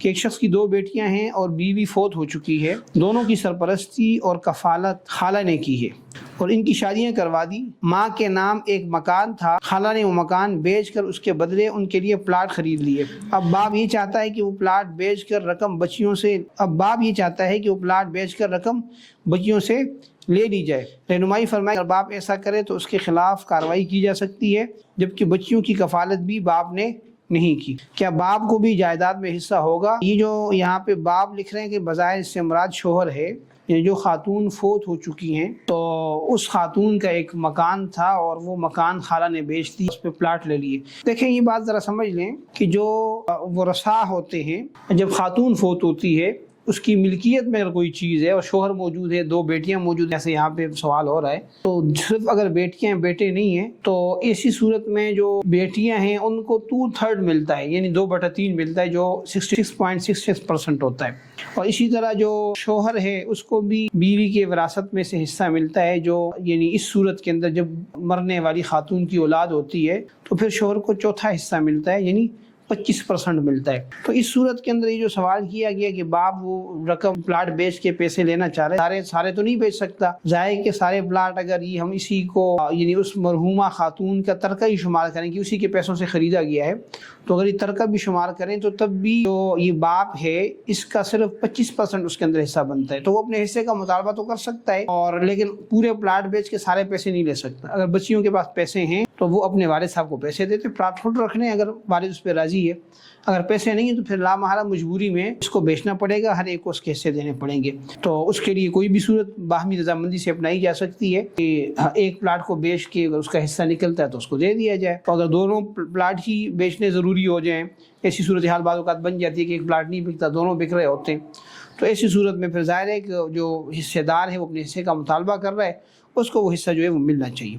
کہ ایک شخص کی 2 بیٹیاں ہیں اور بیوی فوت ہو چکی ہے، دونوں کی سرپرستی اور کفالت خالہ نے کی ہے اور ان کی شادیاں کروا دی۔ ماں کے نام ایک مکان تھا، خالہ نے وہ مکان بیچ کر اس کے بدلے ان کے لیے پلاٹ خرید لیے۔ اب باپ یہ چاہتا ہے کہ وہ پلاٹ بیچ کر رقم بچیوں سے لے لی جائے۔ رہنمائی فرمائے اگر باپ ایسا کرے تو اس کے خلاف کارروائی کی جا سکتی ہے، جبکہ بچیوں کی کفالت بھی باپ نے نہیں کی۔ کیا باپ کو بھی جائیداد میں حصہ ہوگا؟ یہ جو یہاں پہ باپ لکھ رہے ہیں کہ بظاہر اس سے مراد شوہر ہے، یعنی جو خاتون فوت ہو چکی ہیں تو اس خاتون کا ایک مکان تھا اور وہ مکان خالہ نے بیچ دی، اس پہ پلاٹ لے لیے۔ دیکھیں یہ بات ذرا سمجھ لیں کہ جو ورثاء ہوتے ہیں، جب خاتون فوت ہوتی ہے اس کی ملکیت میں اگر کوئی چیز ہے اور شوہر موجود ہے، 2 بیٹیاں موجود ہیں، جیسے یہاں پہ سوال ہو رہا ہے، تو صرف اگر بیٹیاں ہیں بیٹے نہیں ہیں تو ایسی صورت میں جو بیٹیاں ہیں ان کو 2/3 ملتا ہے، یعنی 2/3 ملتا ہے، جو 66.66% ہوتا ہے۔ اور اسی طرح جو شوہر ہے اس کو بھی بیوی کے وراثت میں سے حصہ ملتا ہے، جو یعنی اس صورت کے اندر جب مرنے والی خاتون کی اولاد ہوتی ہے تو پھر شوہر کو 4تھا حصہ ملتا ہے، یعنی 25% ملتا ہے۔ تو اس صورت کے اندر یہ جو سوال کیا گیا کہ باپ وہ رقم پلاٹ بیچ کے پیسے لینا چاہ رہے، سارے تو نہیں بیچ سکتا، ظاہر کہ سارے پلاٹ اگر یہ ہم اسی کو یعنی اس مرحومہ خاتون کا ترکہ ہی شمار کریں کہ اسی کے پیسوں سے خریدا گیا ہے، تو اگر یہ ترکہ بھی شمار کریں تو تب بھی جو یہ باپ ہے اس کا صرف 25% اس کے اندر حصہ بنتا ہے، تو وہ اپنے حصے کا مطالبہ تو کر سکتا ہے، اور لیکن پورے پلاٹ بیچ کے سارے پیسے نہیں لے سکتا۔ اگر بچیوں کے پاس پیسے ہیں تو وہ اپنے والد صاحب کو پیسے دیتے، پلاٹ خود رکھنے اگر والد اس پہ راضی ہے۔ اگر پیسے نہیں ہیں تو پھر لامحالہ مجبوری میں اس کو بیچنا پڑے گا، ہر ایک کو اس کے حصے دینے پڑیں گے۔ تو اس کے لیے کوئی بھی صورت باہمی رضامندی سے اپنائی جا سکتی ہے کہ ایک پلاٹ کو بیچ کے اگر اس کا حصہ نکلتا ہے تو اس کو دے دیا جائے، تو اگر دونوں پلاٹ ہی بیچنے ضروری ہو جائیں، ایسی صورتحال بعض اوقات بن جاتی ہے کہ ایک پلاٹ نہیں بکتا، دونوں بک رہے ہوتے ہیں، تو ایسی صورت میں پھر ظاہر ہے کہ جو حصے دار ہے وہ اپنے حصے کا مطالبہ کر رہا ہے، اس کو وہ حصہ جو ہے وہ ملنا چاہیے۔